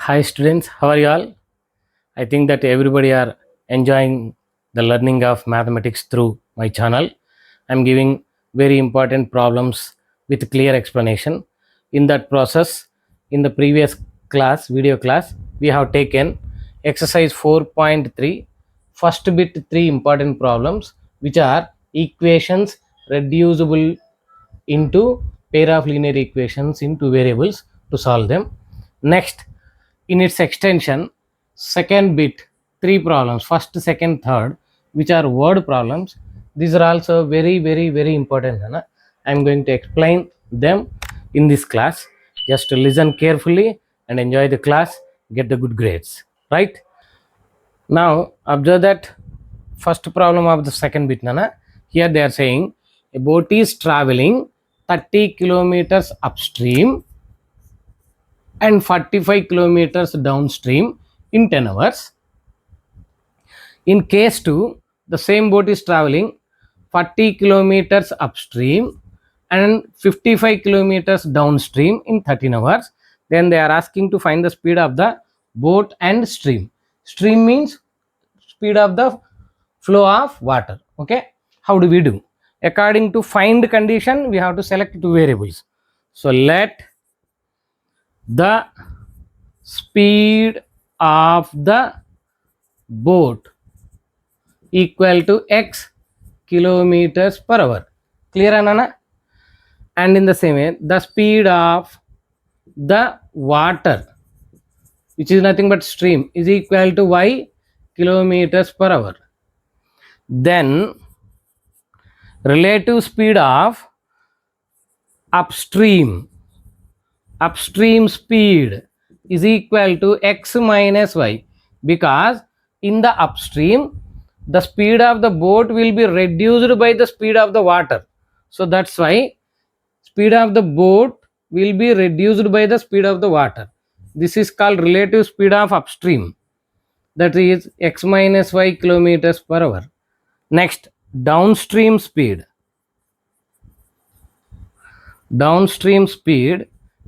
Hi students, how are you all? I think that everybody are enjoying the learning of mathematics through my channel. I'm giving very important problems with clear explanation. In that process, in the previous class, video class, we have taken exercise 4.3, first bit 3 important problems which are equations reducible into pair of linear equations in two variables to solve them. Next, in its extension, second bit, three problems, first, second, third, which are word problems. These are also very important. I'm going to explain them in this class. Just listen carefully and enjoy the class, get the good grades, right? Now observe that first problem of the second bit. Here they are saying a boat is traveling 30 kilometers upstream and 45 kilometers downstream in 10 hours. In case 2, the same boat is traveling 40 kilometers upstream and 55 kilometers downstream in 13 hours. Then they are asking to find the speed of the boat and stream. Stream means speed of the flow of water. Okay, how do we do? According to find condition, we have to select two variables. So let the speed of the boat equal to x kilometers per hour. Clear, Anana? And in the same way, the speed of the water, which is nothing but stream, is equal to y kilometers per hour. Then relative speed of upstream speed is equal to x minus y, because in the upstream the speed of the boat will be reduced by the speed of the water. So that's why speed of the boat will be reduced by the speed of the water. This is called relative speed of upstream, that is x minus y kilometers per hour. Next, downstream speed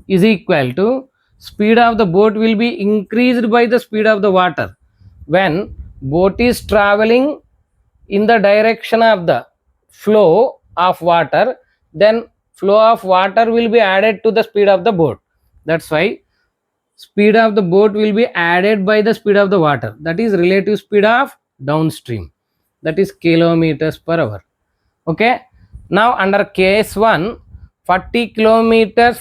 is equal to speed of the boat will be increased by the speed of the water. When boat is traveling in the direction of the flow of water, then flow of water will be added to the speed of the boat. That's why speed of the boat will be added by the speed of the water, that is relative speed of downstream, that is kilometers per hour. Okay, now under case 1, 40 kilometers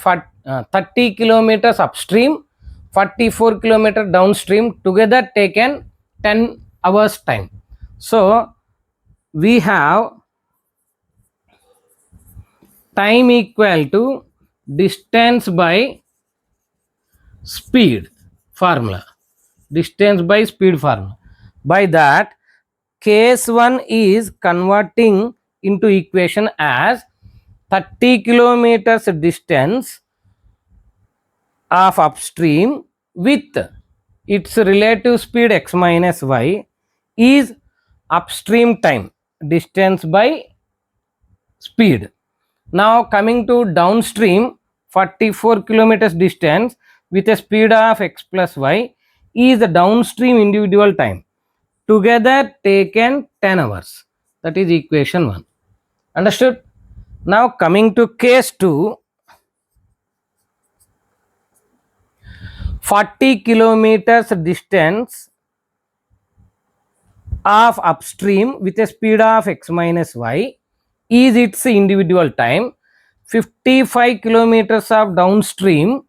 30 kilometers upstream, 44 kilometers downstream, together taken 10 hours time. So we have time equal to distance by speed formula. Distance by speed formula. By that, case 1 is converting into equation as 30 kilometers distance of upstream with its relative speed x minus y is upstream time, distance by speed. Now coming to downstream, 44 kilometers distance with a speed of x plus y is the downstream individual time, together taken 10 hours. That is equation 1. Understood? Now coming to case 2, 40 kilometers distance of upstream with a speed of x minus y is its individual time. 55 kilometers of downstream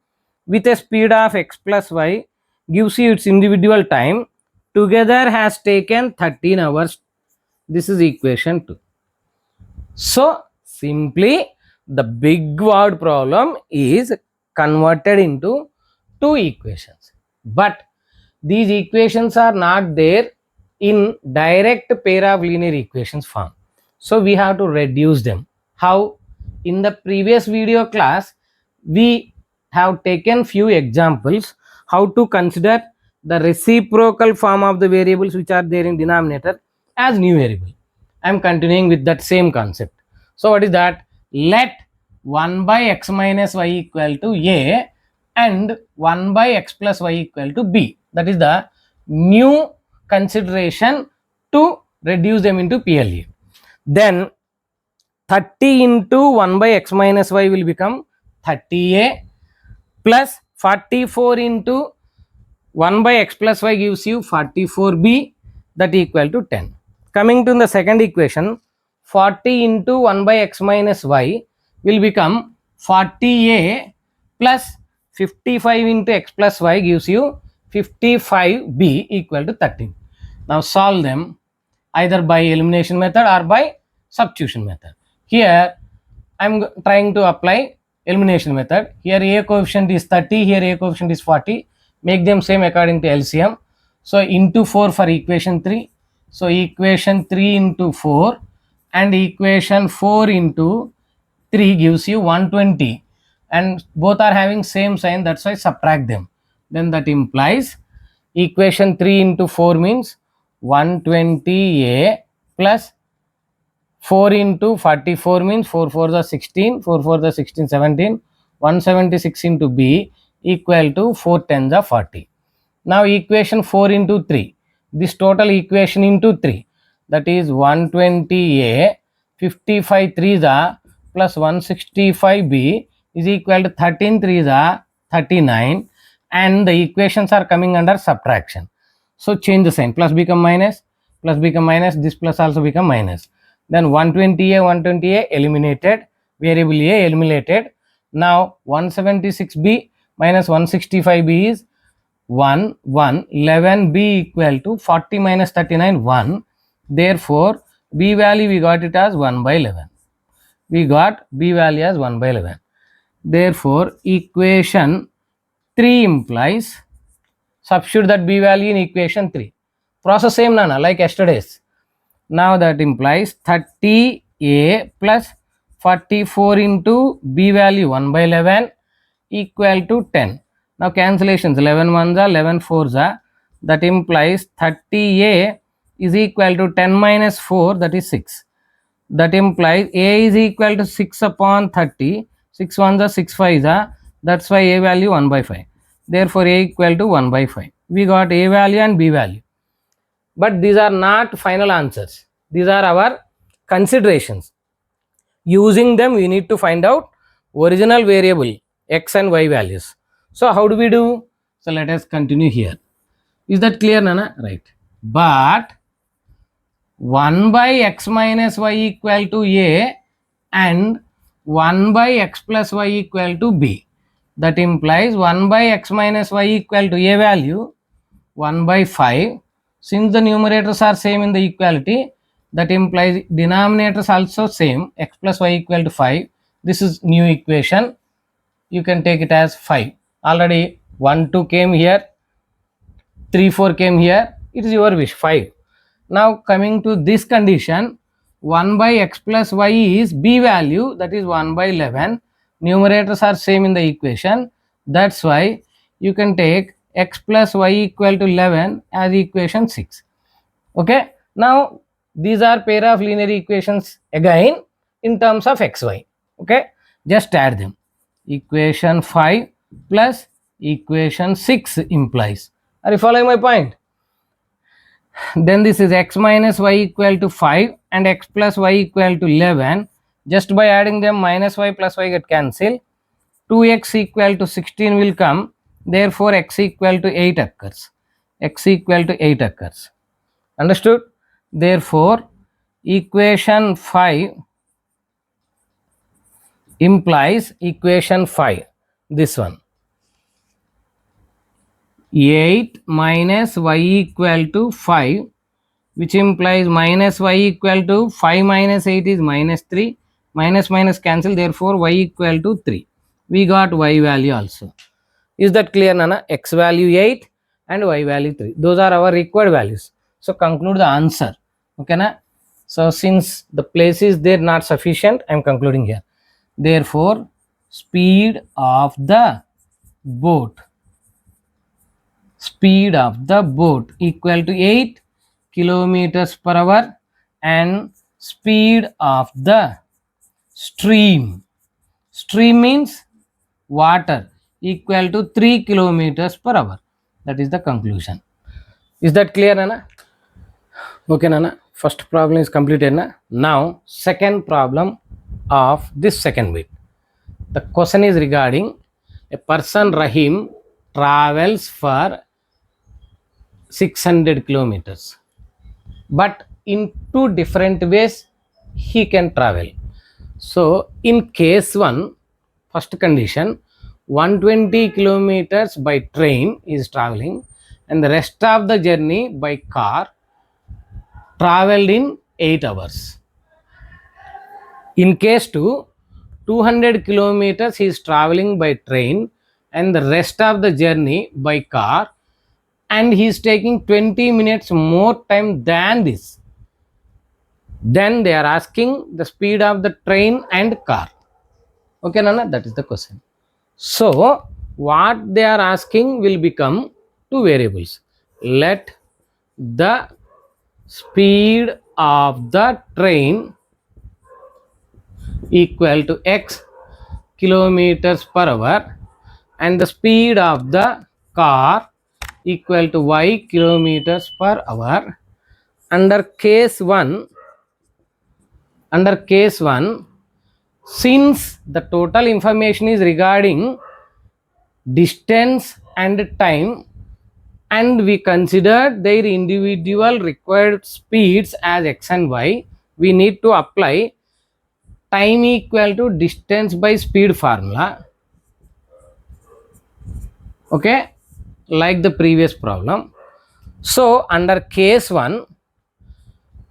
with a speed of x plus y gives you its individual time, together has taken 13 hours. This is equation 2. So simply the big word problem is converted into two equations, but these equations are not there in direct pair of linear equations form. So we have to reduce them. How? In the previous video class, we have taken few examples how to consider the reciprocal form of the variables which are there in denominator as new variable. I am continuing with that same concept. So what is that? Let 1 by x minus y equal to a and 1 by x plus y equal to b. That is the new consideration to reduce them into PLE. Then 30 into 1 by x minus y will become 30a plus 44 into 1 by x plus y gives you 44b, that equal to 10. Coming to the second equation, 40 into 1 by x minus y will become 40a plus 55 into x plus y gives you 55b equal to 13. Now solve them either by elimination method or by substitution method. Here I am trying to apply elimination method. Here a coefficient is 30, here a coefficient is 40. Make them same according to LCM. So into 4 for equation 3. So equation 3 into 4 and equation 4 into 3 gives you 120, and both are having same sign, that's why subtract them. Then that implies equation 3 into 4 means 120a plus 4 into 44 means 4 4 the 16, 4 4 the 16, 17, 176 into b equal to 4 10 the 40. Now equation 4 into 3, this total equation into 3, that is 120a, 55 3 the plus 165b is equal to 13 3 the 39, and the equations are coming under subtraction. So change the sign, plus become minus, this plus also become minus. Then 120a eliminated, variable a eliminated. Now 176b minus 165b is 1 1, 11b equal to 40 minus 39 1. Therefore b value we got it as 1 by 11. We got b value as 1 by 11. Therefore equation 3 implies, substitute that b value in equation 3. Process same nana like yesterday's. Now that implies 30a plus 44 into b value 1 by 11 equal to 10. Now cancellations, 11 ones are 11 fours are, that implies 30a is equal to 10 minus 4, that is 6. That implies a is equal to 6 upon 30, 6 ones are 6 fives are, that's why a value 1 by 5. Therefore a equal to 1 by 5. We got a value and b value. But these are not final answers. These are our considerations. Using them, we need to find out original variable x and y values. So how do we do? So let us continue here. Is that clear, Nana? Right. But 1 by x minus y equal to a and 1 by x plus y equal to b. That implies 1 by x minus y equal to a value 1 by 5. Since the numerators are same in the equality, that implies denominators also same, x plus y equal to 5. This is new equation. You can take it as 5. Already 1 2 came here, 3 4 came here. It is your wish, 5. Now coming to this condition, 1 by x plus y is b value, that is 1 by 11. Numerators are same in the equation. That's why you can take x plus y equal to 11 as equation 6. Okay. Now these are pair of linear equations again in terms of xy. Okay. Just add them. Equation 5 plus equation 6 implies. Are you following my point? Then this is x minus y equal to 5 and x plus y equal to 11. Just by adding them, minus y plus y get cancelled. 2x equal to 16 will come. Therefore x equal to 8 occurs. X equal to 8 occurs. Understood? Therefore equation 5 implies equation 5, this one, 8 minus y equal to 5, which implies minus y equal to 5 minus 8 is minus 3, minus minus cancel, therefore y equal to 3. We got y value also. Is that clear, Nana? X value 8 and y value 3. Those are our required values. So conclude the answer. Okay, na? So since the place is there not sufficient, I am concluding here. Therefore, speed of the boat equal to 8 kilometers per hour, and speed of the stream means water, equal to 3 kilometers per hour. That is the conclusion. Is that clear, Nana? Okay, Nana. First problem is completed. Na? Now, second problem of this second bit. The question is regarding a person Rahim travels for 600 kilometers, but in two different ways he can travel. So, in case 1, first condition, 120 kilometers by train is traveling, and the rest of the journey by car traveled in 8 hours. In case 2, 200 kilometers he is traveling by train and the rest of the journey by car, and he is taking 20 minutes more time than this. Then they are asking the speed of the train and car. Okay, Nana, that is the question. So, what they are asking will become two variables. Let the speed of the train equal to x kilometers per hour and the speed of the car equal to y kilometers per hour. Under case 1, since the total information is regarding distance and time, and we consider their individual required speeds as x and y, we need to apply time equal to distance by speed formula. Okay, like the previous problem. So under case 1,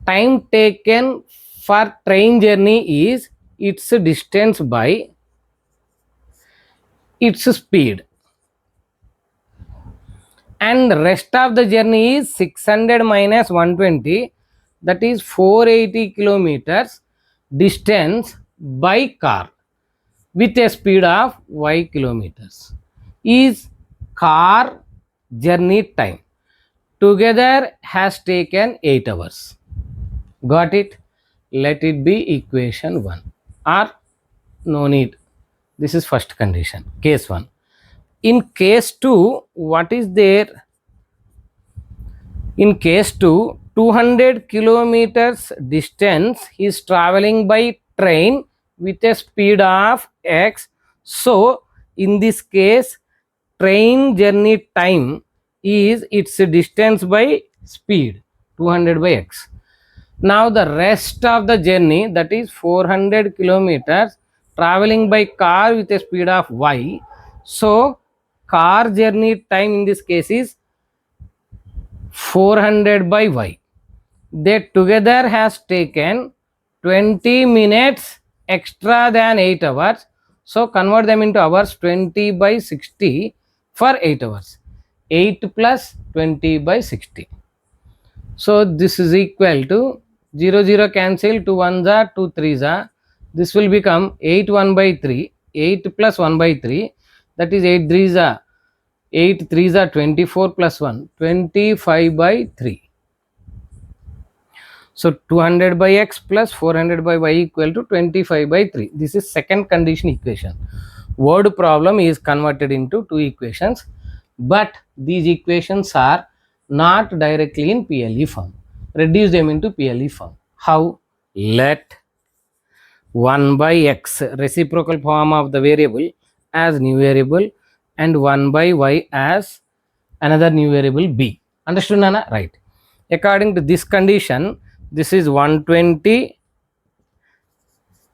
time taken for train journey is its distance by its speed, and the rest of the journey is 600 minus 120, that is 480 kilometers distance by car with a speed of y kilometers is car journey time. Together has taken 8 hours. Got it? Let it be equation 1, or no need. This is first condition, case 1. In case 2, what is there? In case 2, 200 kilometers distance he is traveling by train with a speed of x. So, in this case, train journey time is its distance by speed, 200 by x. Now, the rest of the journey, that is 400 kilometers traveling by car with a speed of y. So, car journey time in this case is 400 by y. They together has taken 20 minutes extra than 8 hours. So convert them into hours, 20 by 60 for 8 hours. 8 plus 20 by 60. So this is equal to 0 0 cancel, 2 1s are 2 3s are. This will become 8 1 by 3, 8 plus 1 by 3, that is 8 3s are 8 3s are 24 plus 1, 25 by 3. So 200 by x plus 400 by y equal to 25 by 3. This is second condition equation. Word problem is converted into two equations, but these equations are not directly in PLE form. Reduce them into PLE form. How? Let 1 by x, reciprocal form of the variable, as new variable, and 1 by y as another new variable b. Understood, Nana? Right. According to this condition, this is 120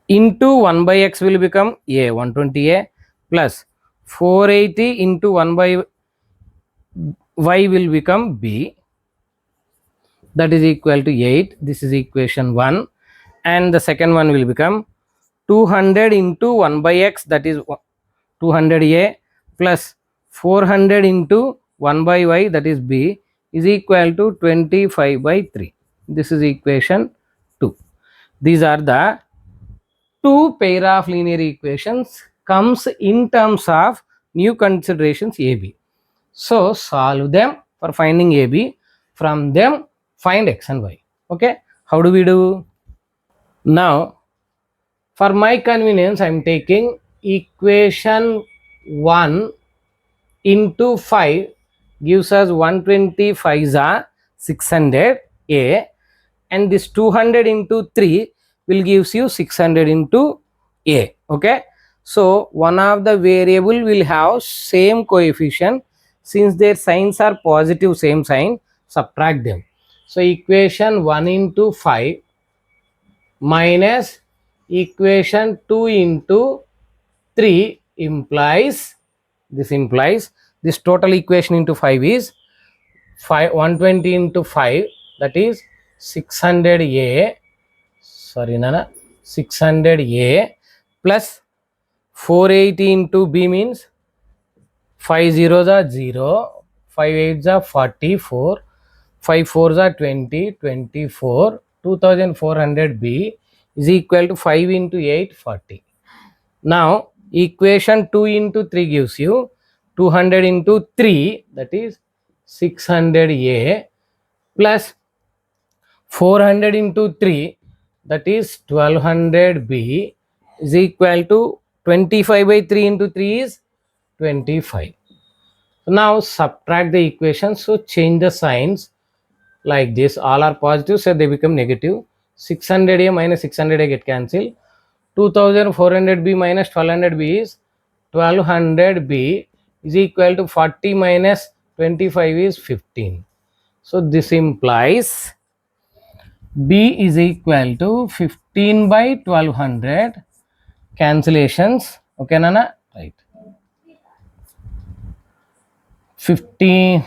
into 1 by x will become a, 120a, plus 480 into 1 by y will become b, that is equal to 8. This is equation 1, and the second one will become 200 into 1 by x, that is 200a, plus 400 into 1 by y, that is b, is equal to 25 by 3. This is equation 2. These are the two pair of linear equations comes in terms of new considerations AB. So solve them for finding AB. From them find x and y. Okay, how do we do? Now for my convenience I am taking equation 1 into 5 gives us 125 are 600 A, and this 200 into 3 will gives you 600 into A. Okay, so one of the variable will have same coefficient. Since their signs are positive, same sign, subtract them. So equation 1 into 5 minus equation 2 into 3 implies this total equation into 5 is 120 into 5, that is 600 A, sorry nana, 600 A plus 480 into B means 5 zeros are 0, 5 eights are 44, 5 fours are 20, 24, 2400 B is equal to 5 into 8, 40. Now equation 2 into 3 gives you 200 into 3, that is 600 A plus 400 into 3, that is 1200 B is equal to 25 by 3 into 3 is 25. Now subtract the equation, so change the signs like this. All are positive, so they become negative. 600 A minus 600 A get cancelled. 2400 B minus 1200 B is 1200 B is equal to 40 minus 25 is 15. So this implies B is equal to 15 by 1200. Cancellations. Okay, Nana? Right. 15,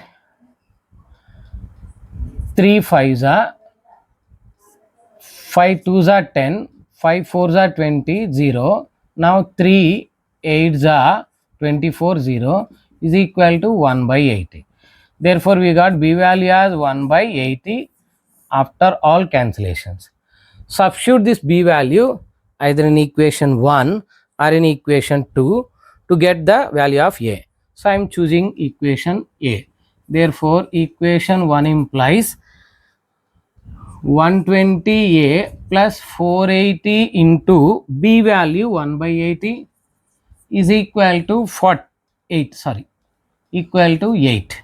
3 5s are 5 2s are 10, 5 4s are 20, 0. Now 3 8s are 24, 0 is equal to 1 by 80. Therefore, we got B value as 1 by 80 after all cancellations. Substitute this B value either in equation 1 or in equation 2 to get the value of A. So, I am choosing equation A. Therefore, equation 1 implies 120A plus 480 into B value 1 by 80 is equal to 8, sorry, equal to 8.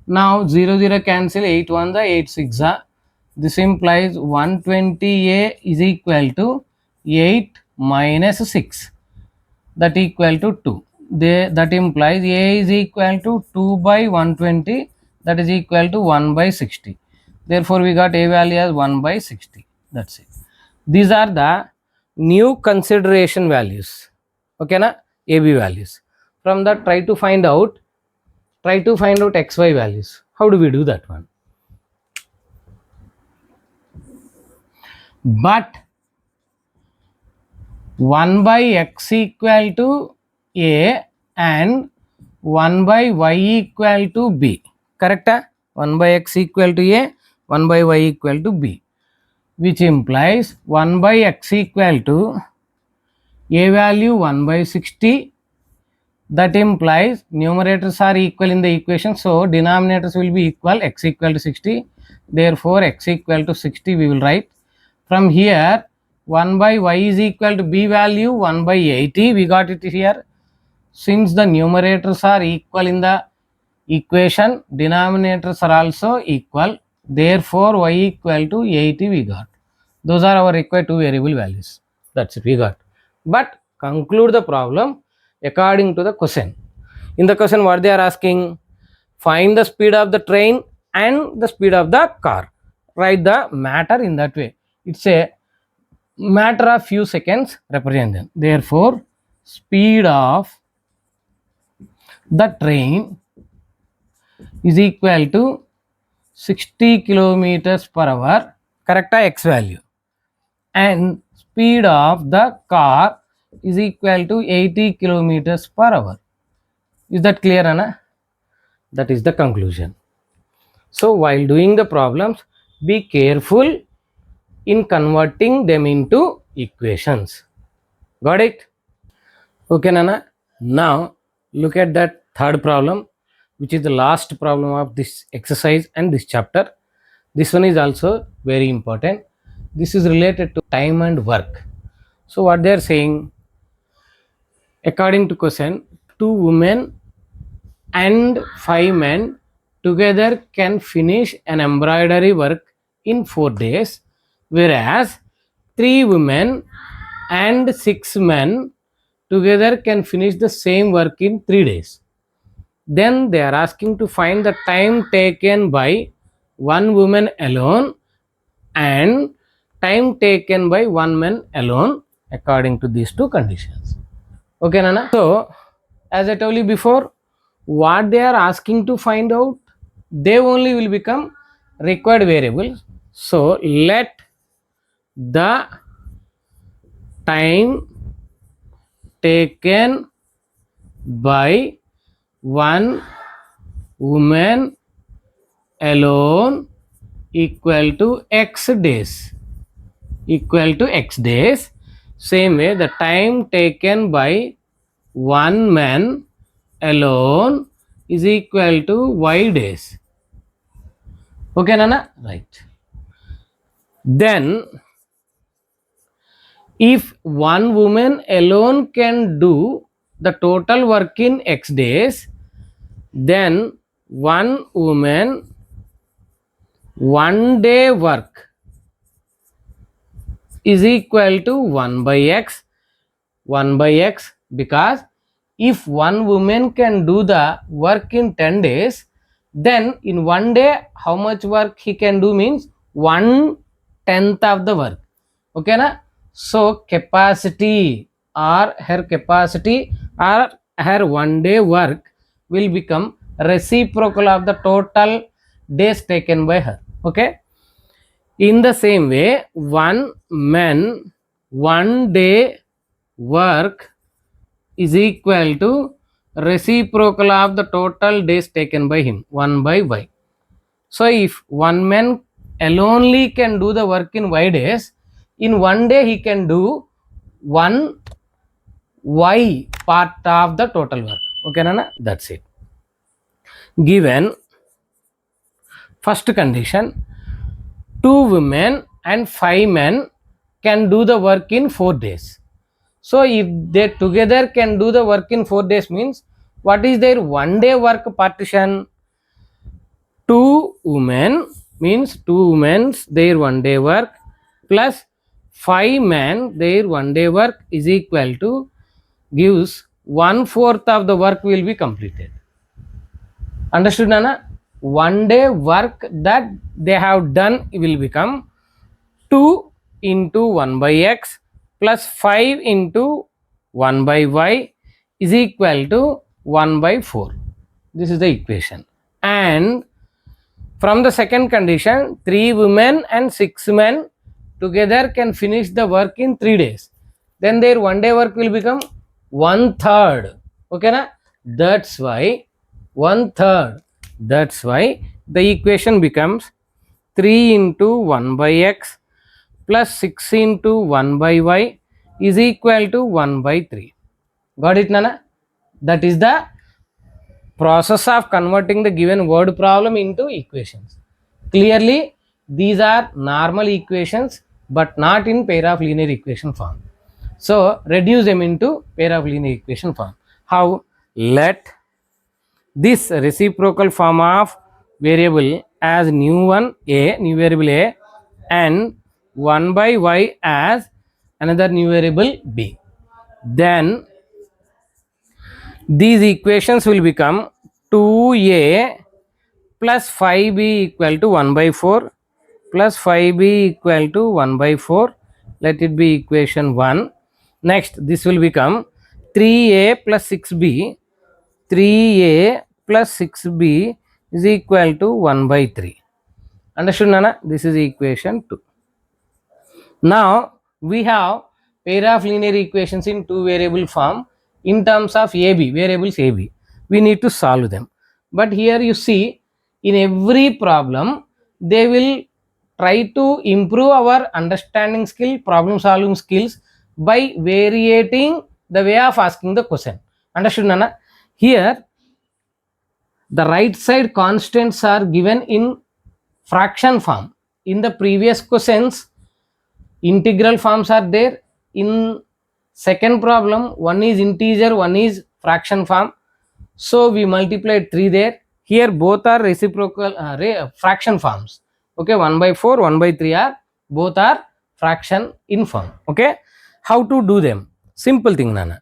Now 0 0 cancel, 8 1 the 8 6 are. This implies 120A is equal to 8 minus 6, that equal to 2. That implies A is equal to 2 by 120, that is equal to 1 by 60. Therefore, we got A value as 1 by 60. That's it. These are the new consideration values. Okay, na? AB values. From that, try to find out XY values. How do we do that one? But 1 by x equal to A and 1 by y equal to B. Correct? 1 by x equal to A, 1 by y equal to B. Which implies 1 by x equal to A value 1 by 60. That implies numerators are equal in the equation. So, denominators will be equal, x equal to 60. Therefore, x equal to 60 we will write. From here 1 by y is equal to B value 1 by 80, we got it here. Since the numerators are equal in the equation, denominators are also equal. Therefore, y equal to 80 we got. Those are our required two variable values. That's it, we got. But conclude the problem according to the question. In the question, what they are asking? Find the speed of the train and the speed of the car. Write the matter in that way. It's a matter of few seconds represent them. Therefore, speed of the train is equal to 60 kilometers per hour, correct, x value, and speed of the car is equal to 80 kilometers per hour. Is that clear, Anna? That is the conclusion. So while doing the problems, be careful in converting them into equations. Got it? Okay, Nana. Now look at that third problem, which is the last problem of this exercise and this chapter. This one is also very important. This is related to time and work. So what they are saying, according to question, 2 women and 5 men together can finish an embroidery work in 4 days, whereas 3 women and 6 men together can finish the same work in 3 days. Then they are asking to find the time taken by one woman alone and time taken by one man alone according to these two conditions. Okay, Nana? So, as I told you before, what they are asking to find out, they only will become required variables. So, let the time taken by one woman alone equal to x days. Same way, the time taken by one man alone is equal to y days. Okay, Nana? Right. Then, if one woman alone can do the total work in x days, then one woman 1 day work is equal to 1 by x, because if one woman can do the work in 10 days, then in 1 day how much work he can do means 1/10 of the work. Okay na? So capacity or her capacity or her 1 day work will become reciprocal of the total days taken by her. Okay. In the same way, one man 1 day work is equal to reciprocal of the total days taken by him, 1 by y. So if one man alone can do the work in y days, in 1 day he can do 1 y part of the total work. Okay, Nana? That's it. Given first condition, 2 women and 5 men can do the work in 4 days. So if they together can do the work in 4 days means what is their 1 day work partition? 2 women means 2 women's their 1 day work plus 5 men their 1 day work is equal to gives 1/4 of the work will be completed. Understood, Nana? 1 day work that they have done will become 2 into 1 by x plus 5 into 1 by y is equal to 1 by 4. This is the equation. And from the second condition, 3 women and 6 men together can finish the work in 3 days. Then their 1 day work will become 1/3. Okay, na? That's why 1/3. That's why the equation becomes 3 into 1 by x plus 6 into 1 by y is equal to 1 by 3. Got it, Nana? That is the process of converting the given word problem into equations. Clearly, these are normal equations but not in pair of linear equation form. So, reduce them into pair of linear equation form. How? Let this reciprocal form of variable as new variable a, and 1 by y as another new variable b. Then these equations will become 2a plus 5b equal to 1 by 4 plus 5b equal to 1 by 4. Let it be equation 1. Next, this will become 3a plus 6b. 3a plus 6b is equal to 1 by 3. Understood, Nana? This is equation 2. Now, we have pair of linear equations in 2 variable form in terms of AB, variables AB. We need to solve them. But here you see, in every problem, they will try to improve our understanding skill, problem solving skills by variating the way of asking the question. Understood, Nana? Here, the right side constants are given in fraction form. In the previous questions, integral forms are there. In second problem, one is integer, one is fraction form. So we multiplied 3 there. Here both are reciprocal fraction forms. Okay, 1 by 4, 1 by 3 are both are fraction in form. Okay, how to do them? Simple thing, Nana.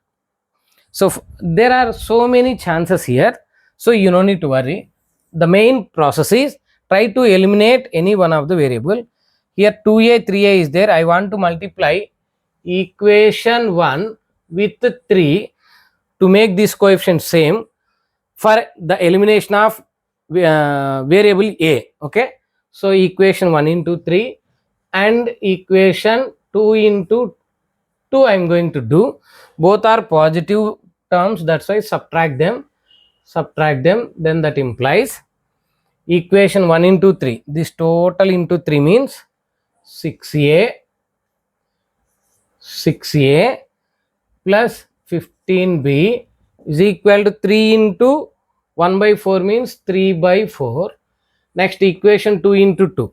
So there are so many chances here, so you don't need to worry. The main process is try to eliminate any one of the variable. Here 2a 3a is there. I want to multiply equation 1 with 3 to make this coefficient same for the elimination of variable a. Okay, so equation 1 into 3 and equation 2 into 2 I am going to do. Both are positive terms, that's why subtract them, then that implies equation 1 into 3, this total into 3 means 6a plus 15b is equal to 3 into 1 by 4 means 3 by 4. Next equation 2 into 2,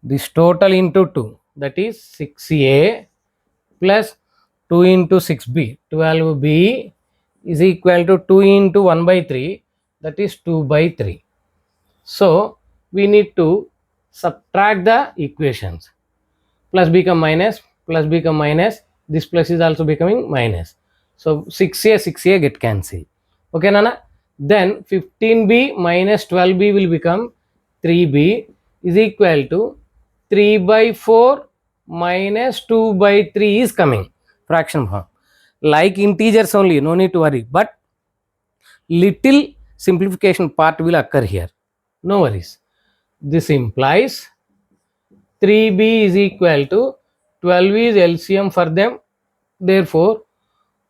this total into 2, that is 6a plus 2 into 6b, 12b is equal to 2 into 1 by 3, that is 2 by 3. So we need to subtract the equations. Plus become minus, this plus is also becoming minus. So 6a get cancelled. Okay, Nana? Then 15b minus 12b will become 3b is equal to 3 by 4 minus 2 by 3 is coming. Fraction form. Like integers only, no need to worry. But little simplification part will occur here. No worries. This implies 3b is equal to 12 is LCM for them. Therefore,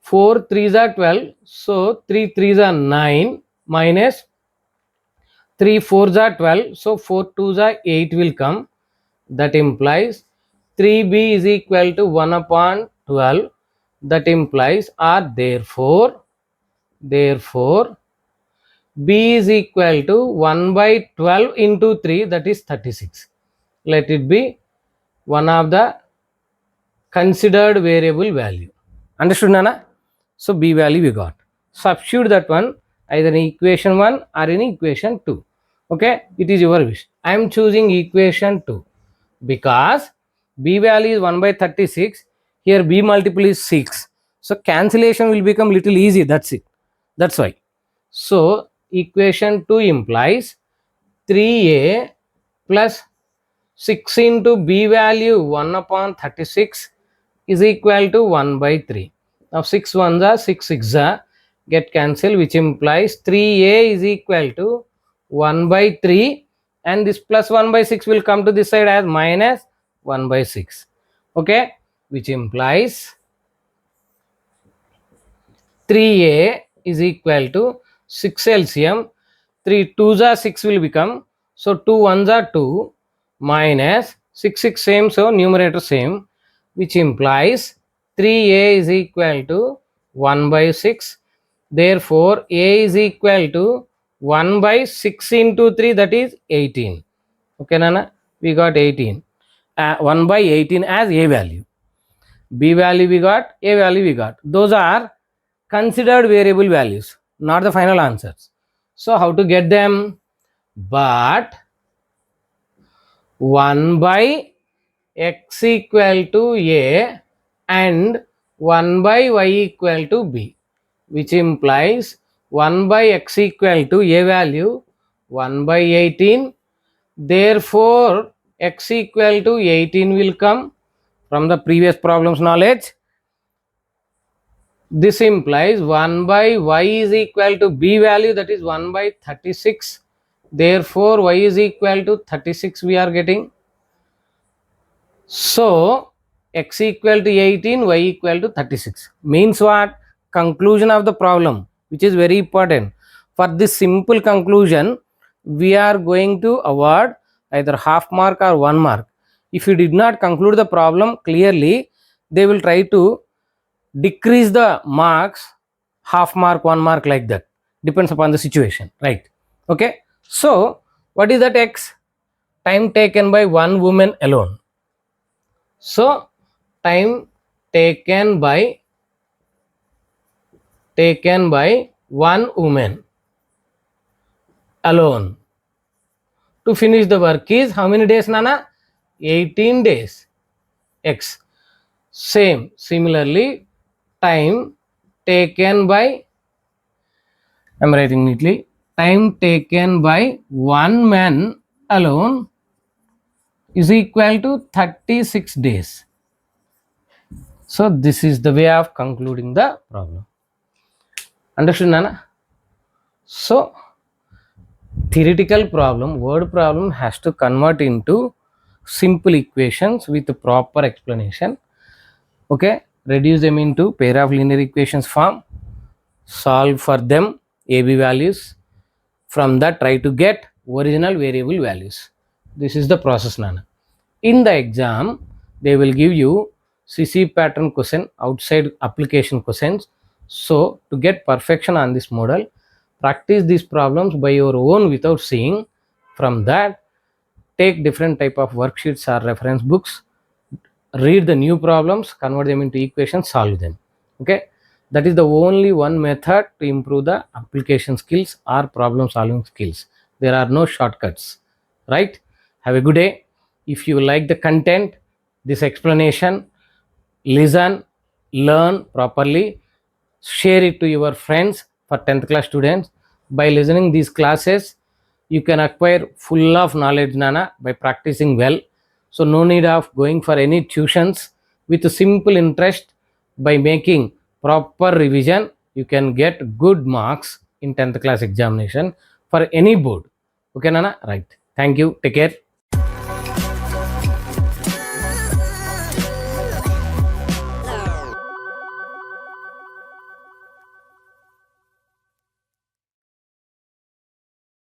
4 3s are 12. So 3 3s are 9 minus 3 4s are 12. So 4 2s are 8 will come. That implies 3b is equal to 1 upon 12. That implies or therefore b is equal to 1 by 12 into 3, that is 36. Let it be one of the considered variable value. Understood, Nana? So b value we got. Substitute that one either in equation 1 or in equation 2. Okay, it is your wish. I am choosing equation 2 because b value is 1 by 36. Here b multiple is 6. So cancellation will become little easy. That's it. That's why. So equation 2 implies 3a plus 6 into b value 1 upon 36 is equal to 1 by 3. Now 6 1s are 6 6s are get cancelled, which implies 3a is equal to 1 by 3, and this plus 1 by 6 will come to this side as minus 1 by 6. Okay, which implies 3a is equal to 6 LCM, 3 2s are 6 will become, so 2 1s are 2 minus 6 6 same, so numerator same, which implies 3a is equal to 1 by 6. Therefore a is equal to 1 by 6 into 3, that is 18. Okay, Nana, we got 18. 1 by 18 as a value. B value we got, a value we got. Those are considered variable values, not the final answers. So how to get them? But 1 by x equal to a and 1 by y equal to b, which implies 1 by x equal to a value 1 by 18. Therefore x equal to 18 will come from the previous problems knowledge. This implies 1 by y is equal to b value, that is 1 by 36. Therefore y is equal to 36 we are getting. So x equal to 18, y equal to 36. Means what? Conclusion of the problem, which is very important. For this simple conclusion, we are going to award either half mark or 1 mark. If you did not conclude the problem clearly, they will try to decrease the marks, half mark, 1 mark, like that. Depends upon the situation, right? Okay. So what is that x? Time taken by one woman alone. So time taken by taken by one woman alone. To finish the work is how many days, Nana? 18 days. X. Similarly, time taken by, I am writing neatly, time taken by one man alone is equal to 36 days. So this is the way of concluding the problem. Understood, Nana? So theoretical problem, word problem has to convert into simple equations with proper explanation. Okay, reduce them into pair of linear equations form, solve for them AB values, from that try to get original variable values. This is the process, Nana. In the exam, they will give you CC pattern question outside application questions. So to get perfection on this model, practice these problems by your own without seeing. From that, take different type of worksheets or reference books, read the new problems, convert them into equations, solve them. Okay, that is the only one method to improve the application skills or problem solving skills. There are no shortcuts, right? Have a good day. If you like the content, this explanation, listen, learn properly, share it to your friends for 10th class students. By listening these classes, you can acquire full of knowledge, Nana, by practicing well. So no need of going for any tuitions. With a simple interest, by making proper revision, you can get good marks in 10th class examination for any board. Okay, Nana? Right. Thank you. Take care.